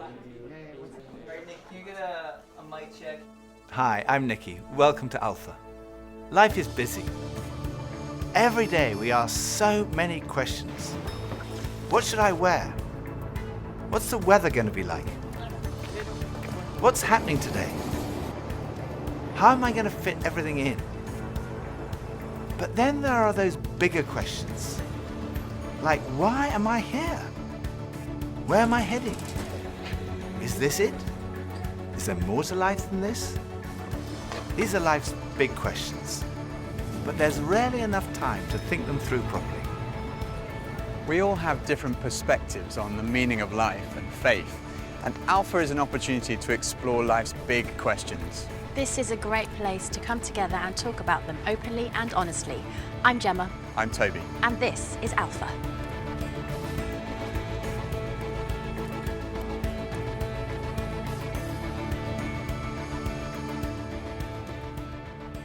Alright, Nick, can you get a mic check? Hi, I'm Nicky. Welcome to Alpha. Life is busy. Every day we ask so many questions. What should I wear? What's the weather going to be like? What's happening today? How am I going to fit everything in? But then there are those bigger questions. Like, why am I here? Where am I heading? Is this it? Is there more to life than this? These are life's big questions, but there's rarely enough time to think them through properly. We all have different perspectives on the meaning of life and faith, and Alpha is an opportunity to explore life's big questions. This is a great place to come together and talk about them openly and honestly. I'm Gemma. I'm Toby. And this is Alpha.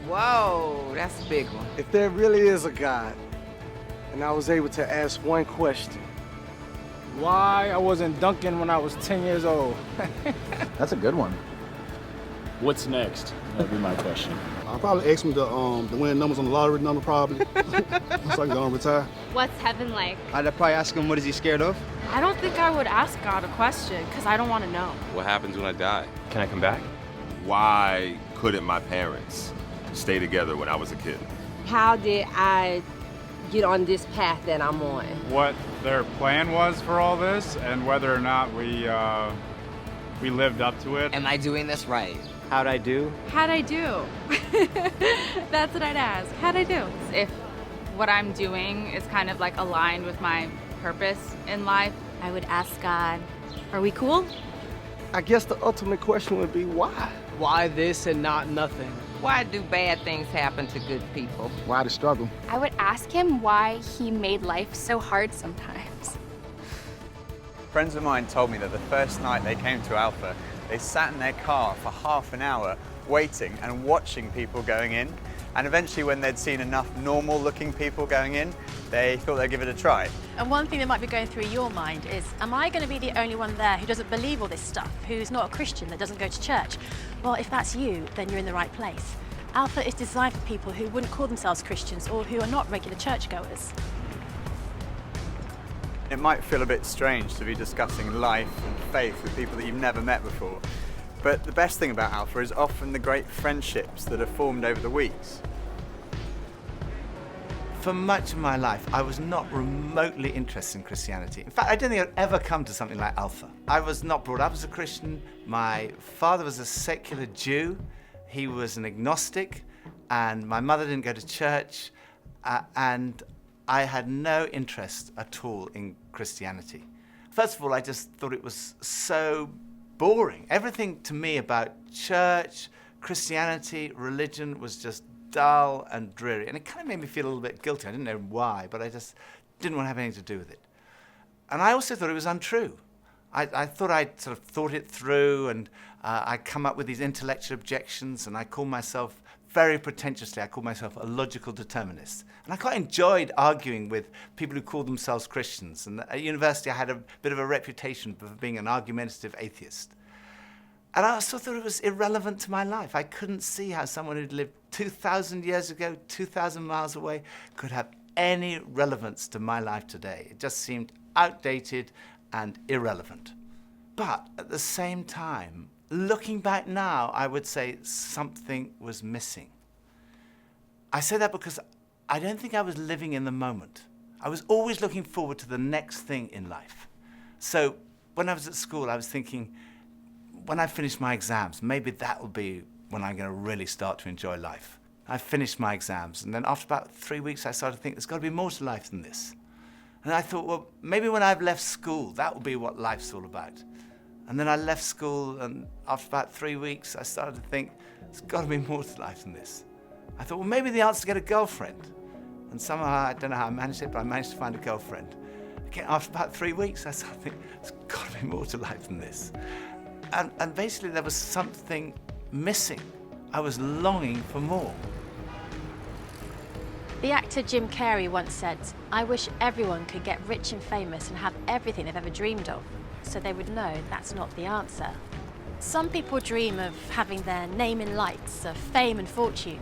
Whoa, that's a big one. If there really is a God, and I was able to ask one question, why I wasn't dunking when I was 10 years old? That's a good one. What's next? That'd be my question. I'll probably ask him to win numbers on the lottery number, probably. So I can retire. What's heaven like? I'd probably ask him, what is he scared of? I don't think I would ask God a question, because I don't want to know. What happens when I die? Can I come back? Why couldn't my parents stay together when I was a kid? How did I get on this path that I'm on? What their plan was for all this, and whether or not we lived up to it. Am I doing this right? How'd I do? How'd I do? That's what I'd ask. How'd I do? If what I'm doing is kind of like aligned with my purpose in life, I would ask God, are we cool? I guess the ultimate question would be why? Why this and not nothing? Why do bad things happen to good people? Why the struggle? I would ask him why he made life so hard sometimes. Friends of mine told me that the first night they came to Alpha, they sat in their car for half an hour waiting and watching people going in. And eventually, when they'd seen enough normal-looking people going in, they thought they'd give it a try. And one thing that might be going through your mind is, am I going to be the only one there who doesn't believe all this stuff, who's not a Christian, that doesn't go to church? Well, if that's you, then you're in the right place. Alpha is designed for people who wouldn't call themselves Christians or who are not regular churchgoers. It might feel a bit strange to be discussing life and faith with people that you've never met before. But the best thing about Alpha is often the great friendships that are formed over the weeks. For much of my life, I was not remotely interested in Christianity. In fact, I didn't think I'd ever come to something like Alpha. I was not brought up as a Christian. My father was a secular Jew. He was an agnostic, and my mother didn't go to church, and I had no interest at all in Christianity. First of all, I just thought it was so boring. Everything to me about church, Christianity, religion was just dull and dreary. And it kind of made me feel a little bit guilty. I didn't know why, but I just didn't want to have anything to do with it. And I also thought it was untrue. I thought I'd sort of thought it through, and I'd come up with these intellectual objections, and I called myself, very pretentiously, I called myself a logical determinist. And I quite enjoyed arguing with people who called themselves Christians. And at university, I had a bit of a reputation for being an argumentative atheist. And I also thought it was irrelevant to my life. I couldn't see how someone who'd lived 2,000 years ago, 2,000 miles away, could have any relevance to my life today. It just seemed outdated and irrelevant. But at the same time, looking back now, I would say something was missing. I say that because I don't think I was living in the moment. I was always looking forward to the next thing in life. So when I was at school, I was thinking, when I finish my exams, maybe that will be when I'm going to really start to enjoy life. I finished my exams, and then after about 3 weeks, I started to think there's got to be more to life than this. And I thought, well, maybe when I've left school, that will be what life's all about. And then I left school, and after about 3 weeks, I started to think, there's got to be more to life than this. I thought, well, maybe the answer is to get a girlfriend. And somehow, I don't know how I managed it, but I managed to find a girlfriend. Again, after about 3 weeks, I started to think, there's got to be more to life than this. And basically, there was something missing. I was longing for more. The actor Jim Carrey once said, "I wish everyone could get rich and famous and have everything they've ever dreamed of. so they would know that's not the answer. Some people dream of having their name in lights, of fame and fortune.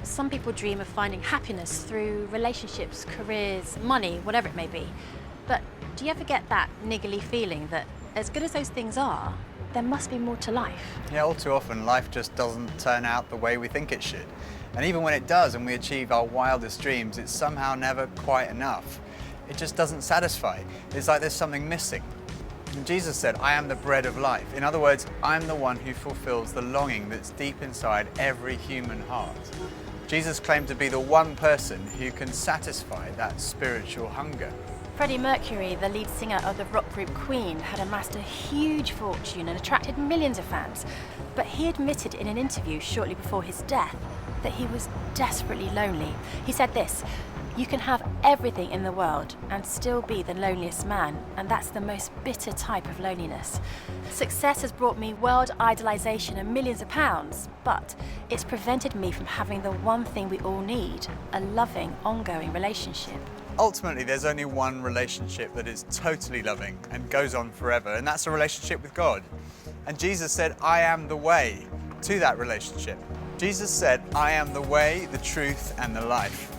Some people dream of finding happiness through relationships, careers, money, whatever it may be. But do you ever get that niggly feeling that as good as those things are, there must be more to life? Yeah, all too often life just doesn't turn out the way we think it should. And even when it does and we achieve our wildest dreams, it's somehow never quite enough. It just doesn't satisfy. It's like there's something missing. And Jesus said, I am the bread of life. In other words, I'm the one who fulfills the longing that's deep inside every human heart. Jesus claimed to be the one person who can satisfy that spiritual hunger. Freddie Mercury, the lead singer of the rock group Queen, had amassed a huge fortune and attracted millions of fans. But he admitted in an interview shortly before his death that he was desperately lonely. He said this, "You can have everything in the world and still be the loneliest man, and that's the most bitter type of loneliness. Success has brought me world idolization and millions of pounds, but it's prevented me from having the one thing we all need, a loving, ongoing relationship." Ultimately, there's only one relationship that is totally loving and goes on forever, and that's a relationship with God. And Jesus said, I am the way to that relationship. Jesus said, I am the way, the truth, and the life.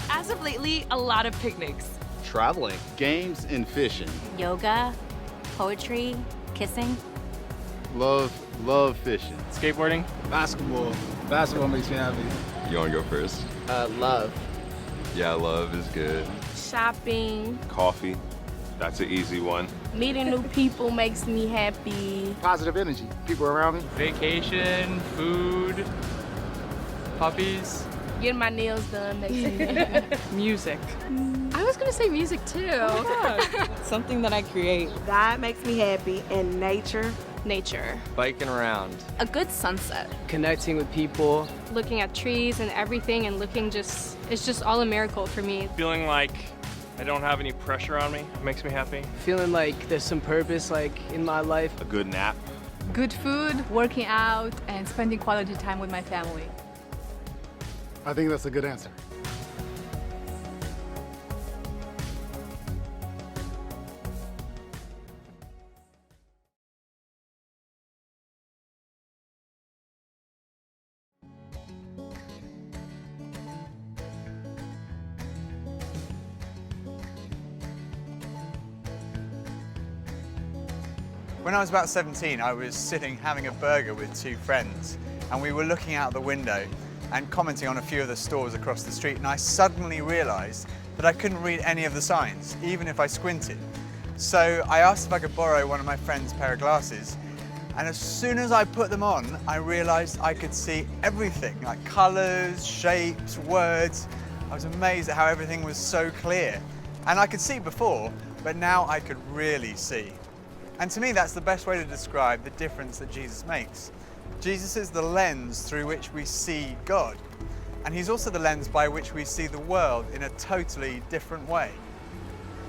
As of lately, a lot of picnics. Traveling. Games and fishing. Yoga, poetry, kissing. Love fishing. Skateboarding. Basketball. Basketball makes me happy. You want to go first? Love. Yeah, love is good. Shopping. Coffee. That's an easy one. Meeting new people makes me happy. Positive energy. People around me. Vacation, food, puppies. Getting my nails done makes me happy. Music. I was gonna say music too. Something that I create. God makes me happy, and nature. Nature. Biking around. A good sunset. Connecting with people. Looking at trees and everything and it's just all a miracle for me. Feeling like I don't have any pressure on me makes me happy. Feeling like there's some purpose in my life. A good nap. Good food, working out, and spending quality time with my family. I think that's a good answer. When I was about 17, I was sitting having a burger with two friends, and we were looking out the window and commenting on a few of the stores across the street, and I suddenly realized that I couldn't read any of the signs, even if I squinted. So I asked if I could borrow one of my friend's pair of glasses, and as soon as I put them on, I realized I could see everything, like colors, shapes, words. I was amazed at how everything was so clear. And I could see before, but now I could really see. And to me, that's the best way to describe the difference that Jesus makes. Jesus is the lens through which we see God, and he's also the lens by which we see the world in a totally different way.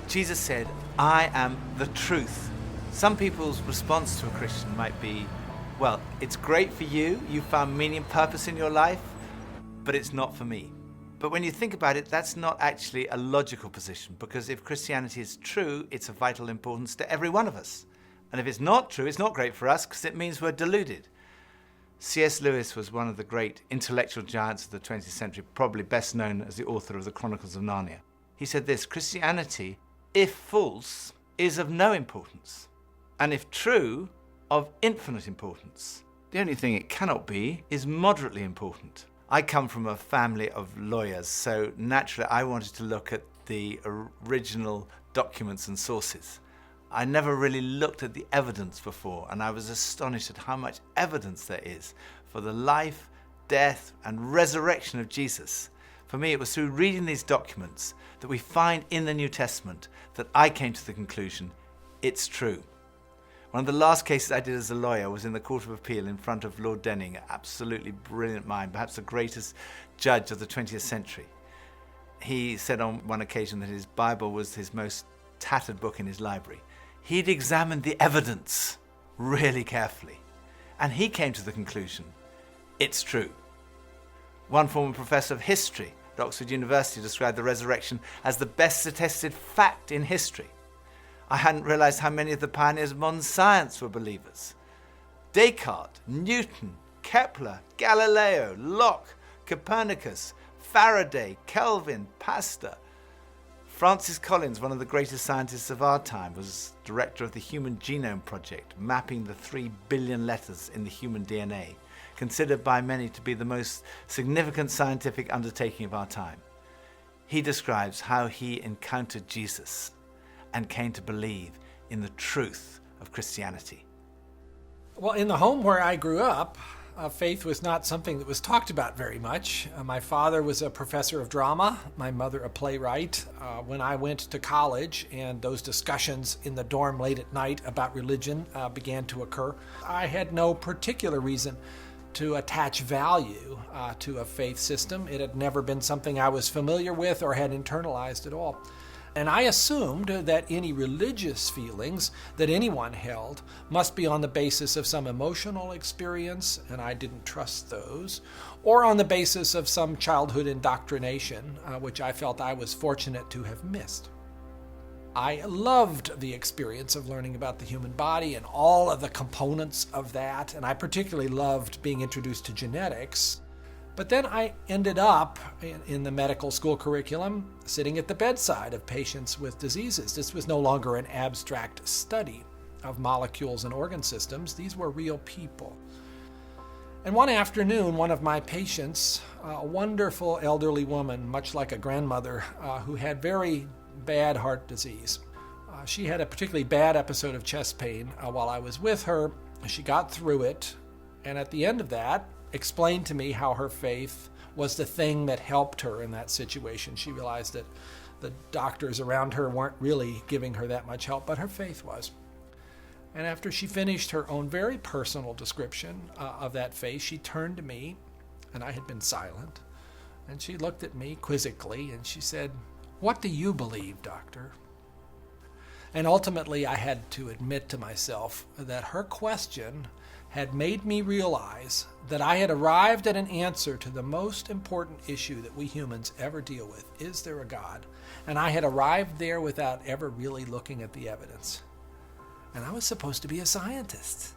Jesus said, I am the truth. Some people's response to a Christian might be, well, it's great for you, you found meaning and purpose in your life, but it's not for me. But when you think about it, that's not actually a logical position, because if Christianity is true, it's of vital importance to every one of us. And if it's not true, it's not great for us, because it means we're deluded. C.S. Lewis was one of the great intellectual giants of the 20th century, probably best known as the author of the Chronicles of Narnia. He said this, Christianity, if false, is of no importance, and if true, of infinite importance. The only thing it cannot be is moderately important. I come from a family of lawyers, so naturally I wanted to look at the original documents and sources. I never really looked at the evidence before, and I was astonished at how much evidence there is for the life, death, and resurrection of Jesus. For me, it was through reading these documents that we find in the New Testament that I came to the conclusion, it's true. One of the last cases I did as a lawyer was in the Court of Appeal in front of Lord Denning, an absolutely brilliant mind, perhaps the greatest judge of the 20th century. He said on one occasion that his Bible was his most tattered book in his library. He'd examined the evidence really carefully, and he came to the conclusion, it's true. One former professor of history at Oxford University described the resurrection as the best attested fact in history. I hadn't realized how many of the pioneers of modern science were believers. Descartes, Newton, Kepler, Galileo, Locke, Copernicus, Faraday, Kelvin, Pasteur. Francis Collins, one of the greatest scientists of our time, was director of the Human Genome Project, mapping the 3 billion letters in the human DNA, considered by many to be the most significant scientific undertaking of our time. He describes how he encountered Jesus and came to believe in the truth of Christianity. Well, in the home where I grew up, faith was not something that was talked about very much. My father was a professor of drama, my mother a playwright. When I went to college and those discussions in the dorm late at night about religion began to occur, I had no particular reason to attach value to a faith system. It had never been something I was familiar with or had internalized at all. And I assumed that any religious feelings that anyone held must be on the basis of some emotional experience, and I didn't trust those, or on the basis of some childhood indoctrination, which I felt I was fortunate to have missed. I loved the experience of learning about the human body and all of the components of that, and I particularly loved being introduced to genetics. But then I ended up in the medical school curriculum sitting at the bedside of patients with diseases. This was no longer an abstract study of molecules and organ systems. These were real people. And one afternoon, one of my patients, a wonderful elderly woman, much like a grandmother, who had very bad heart disease. She had a particularly bad episode of chest pain while I was with her. She got through it, and at the end of that, explained to me how her faith was the thing that helped her in that situation. She realized that the doctors around her weren't really giving her that much help, but her faith was. And after she finished her own very personal description of that faith, she turned to me, and I had been silent, and she looked at me quizzically, and she said, "What do you believe, doctor?" And ultimately, I had to admit to myself that her question had made me realize that I had arrived at an answer to the most important issue that we humans ever deal with. Is there a God? And I had arrived there without ever really looking at the evidence. And I was supposed to be a scientist.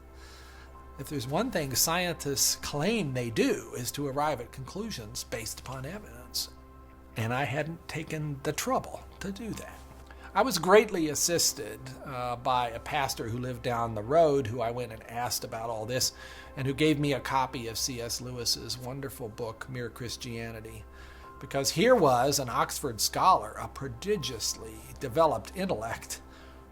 If there's one thing scientists claim they do, is to arrive at conclusions based upon evidence. And I hadn't taken the trouble to do that. I was greatly assisted by a pastor who lived down the road, who I went and asked about all this, and who gave me a copy of C.S. Lewis's wonderful book, Mere Christianity. Because here was an Oxford scholar, a prodigiously developed intellect,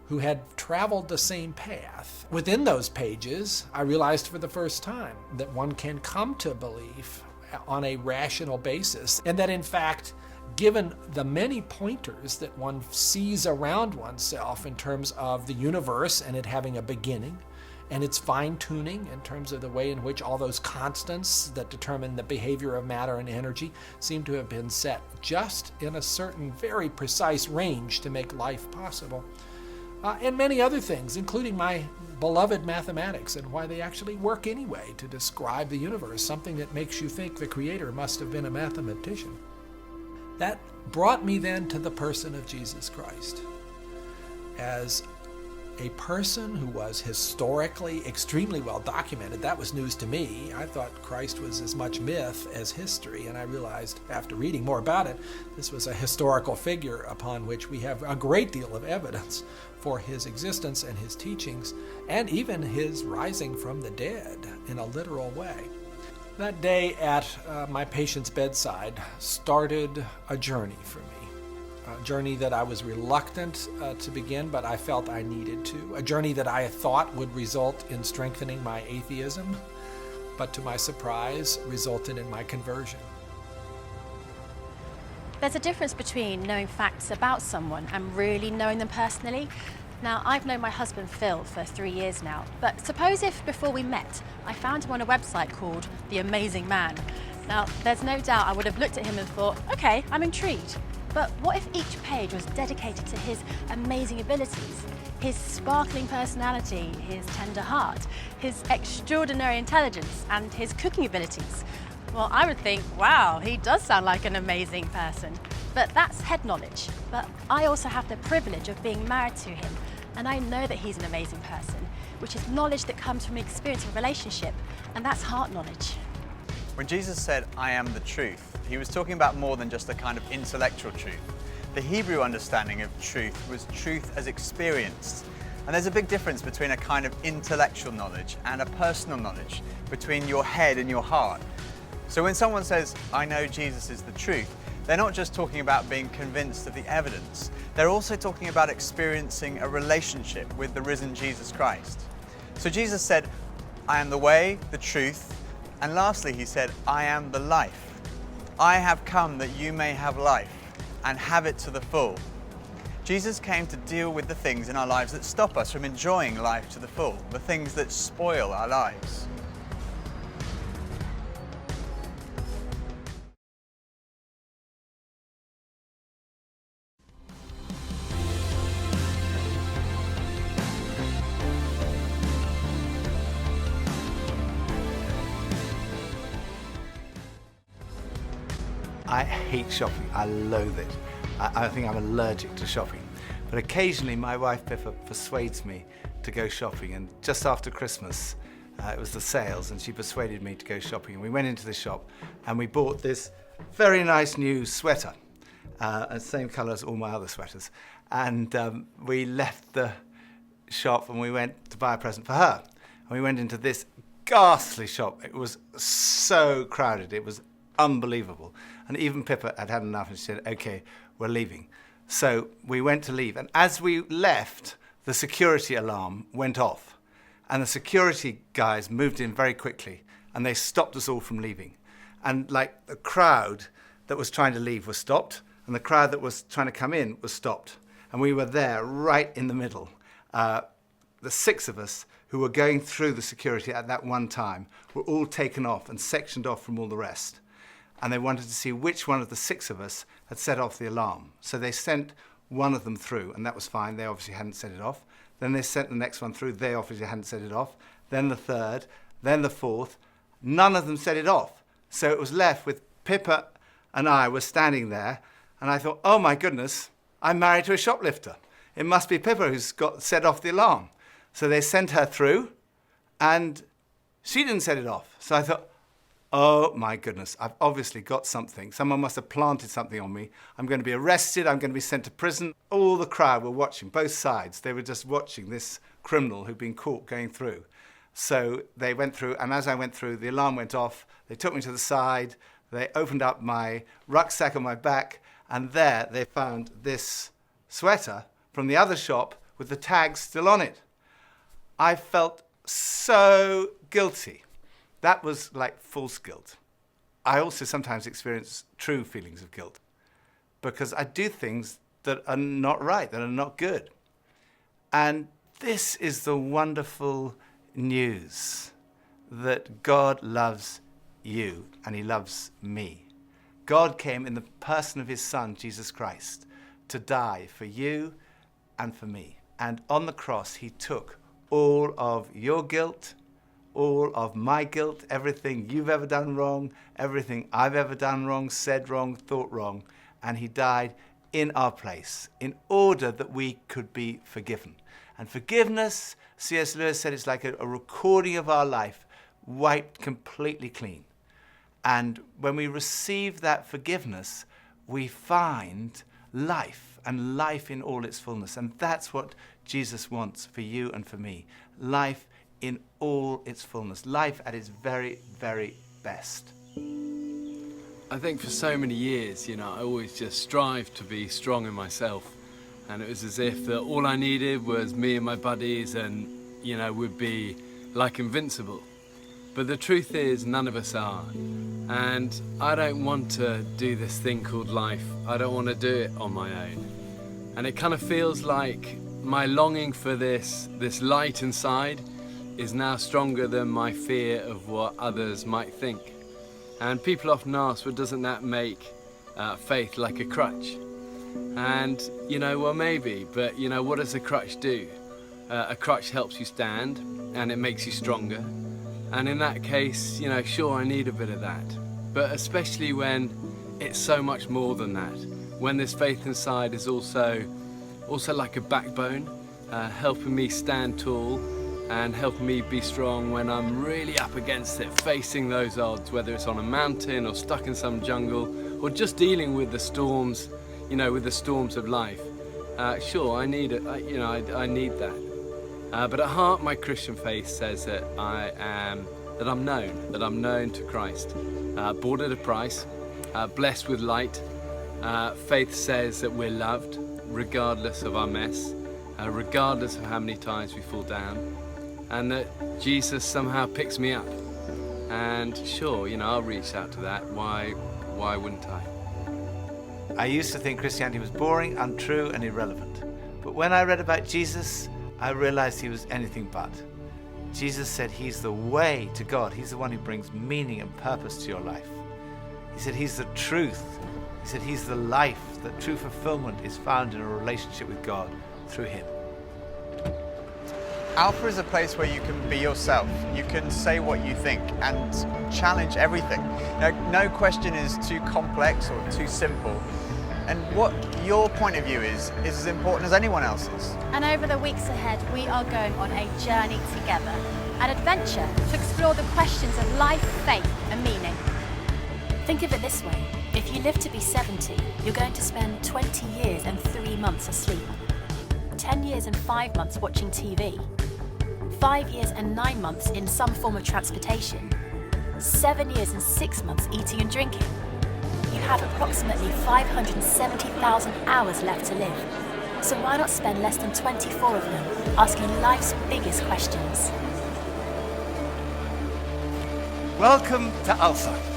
who had traveled the same path. Within those pages, I realized for the first time that one can come to belief on a rational basis, and that in fact, given the many pointers that one sees around oneself in terms of the universe and it having a beginning, and its fine-tuning in terms of the way in which all those constants that determine the behavior of matter and energy seem to have been set just in a certain very precise range to make life possible. And many other things, including my beloved mathematics and why they actually work anyway to describe the universe, something that makes you think the Creator must have been a mathematician. That brought me then to the person of Jesus Christ as a person who was historically extremely well documented. That was news to me. I thought Christ was as much myth as history, and I realized after reading more about it, this was a historical figure upon which we have a great deal of evidence for his existence and his teachings, and even his rising from the dead in a literal way. That day at my patient's bedside started a journey for me. A journey that I was reluctant to begin, but I felt I needed to. A journey that I thought would result in strengthening my atheism, but to my surprise, resulted in my conversion. There's a difference between knowing facts about someone and really knowing them personally. Now, I've known my husband Phil for 3 years now, but suppose if before we met, I found him on a website called The Amazing Man. Now, there's no doubt I would have looked at him and thought, okay, I'm intrigued. But what if each page was dedicated to his amazing abilities, his sparkling personality, his tender heart, his extraordinary intelligence, and his cooking abilities? Well, I would think, wow, he does sound like an amazing person. But that's head knowledge. But I also have the privilege of being married to him, and I know that he's an amazing person, which is knowledge that comes from experience of relationship, and that's heart knowledge. When Jesus said, "I am the truth," he was talking about more than just a kind of intellectual truth. The Hebrew understanding of truth was truth as experienced. And there's a big difference between a kind of intellectual knowledge and a personal knowledge, between your head and your heart. So when someone says, "I know Jesus is the truth," they're not just talking about being convinced of the evidence. They're also talking about experiencing a relationship with the risen Jesus Christ. So Jesus said, "I am the way, the truth," and lastly he said, "I am the life. I have come that you may have life and have it to the full." Jesus came to deal with the things in our lives that stop us from enjoying life to the full, the things that spoil our lives. I hate shopping. I loathe it. I think I'm allergic to shopping. But occasionally my wife Pippa persuades me to go shopping, and just after Christmas it was the sales and she persuaded me to go shopping, and we went into the shop and we bought this very nice new sweater, same colour as all my other sweaters, and we left the shop and we went to buy a present for her, and we went into this ghastly shop. It was so crowded, it was unbelievable, and even Pippa had had enough and she said, "Okay, we're leaving." So we went to leave, and as we left, the security alarm went off, and the security guys moved in very quickly, and they stopped us all from leaving. And like the crowd that was trying to leave was stopped, and the crowd that was trying to come in was stopped, and we were there right in the middle. The 6 of us who were going through the security at that one time were all taken off and sectioned off from all the rest. And they wanted to see which one of the 6 of us had set off the alarm. So they sent one of them through, and that was fine. They obviously hadn't set it off. Then they sent the next one through. They obviously hadn't set it off. Then the 3rd, then the 4th. None of them set it off. So it was left with Pippa and I were standing there, and I thought, oh my goodness, I'm married to a shoplifter. It must be Pippa who's got set off the alarm. So they sent her through, and she didn't set it off. So I thought, oh my goodness, I've obviously got something. Someone must have planted something on me. I'm going to be arrested, I'm going to be sent to prison. All the crowd were watching, both sides. They were just watching this criminal who'd been caught going through. So they went through, and as I went through, the alarm went off. They took me to the side. They opened up my rucksack on my back, and there they found this sweater from the other shop with the tag still on it. I felt so guilty. That was like false guilt. I also sometimes experience true feelings of guilt because I do things that are not right, that are not good. And this is the wonderful news that God loves you and he loves me. God came in the person of his Son, Jesus Christ, to die for you and for me. And on the cross, he took all of your guilt, all of my guilt, everything you've ever done wrong, everything I've ever done wrong, said wrong, thought wrong, and he died in our place in order that we could be forgiven. And forgiveness, C.S. Lewis said, it's like a recording of our life wiped completely clean. And when we receive that forgiveness, we find life, and life in all its fullness. And that's what Jesus wants for you and for me. Life in all its fullness. Life at its very, very best. I think for so many years, I always just strived to be strong in myself. And it was as if that all I needed was me and my buddies and, we'd be like invincible. But the truth is, none of us are. And I don't want to do this thing called life. I don't want to do it on my own. And it kind of feels like my longing for this light inside is now stronger than my fear of what others might think. And people often ask, well, doesn't that make faith like a crutch? And, well, maybe, but, what does a crutch do? A crutch helps you stand, and it makes you stronger. And in that case, sure, I need a bit of that. but especially when it's so much more than that. When this faith inside is also like a backbone, helping me stand tall and helping me be strong when I'm really up against it, facing those odds, whether it's on a mountain or stuck in some jungle or just dealing with the storms, with the storms of life. Sure, I need it. I need that. But at heart, my Christian faith says that I'm known to Christ, bought at a price, blessed with light. Faith says that we're loved, regardless of our mess, regardless of how many times we fall down, and that Jesus somehow picks me up. And sure, I'll reach out to that. Why wouldn't I? I used to think Christianity was boring, untrue, and irrelevant. But when I read about Jesus, I realized he was anything but. Jesus said he's the way to God. He's the one who brings meaning and purpose to your life. He said he's the truth. He said he's the life, that true fulfillment is found in a relationship with God through him. Alpha is a place where you can be yourself. You can say what you think and challenge everything. No question is too complex or too simple. And what your point of view is as important as anyone else's. And over the weeks ahead, we are going on a journey together, an adventure to explore the questions of life, faith, and meaning. Think of it this way. If you live to be 70, you're going to spend 20 years and 3 months asleep, 10 years and 5 months watching TV, 5 years and 9 months in some form of transportation, 7 years and 6 months eating and drinking. You have approximately 570,000 hours left to live. So why not spend less than 24 of them asking life's biggest questions? Welcome to Alpha.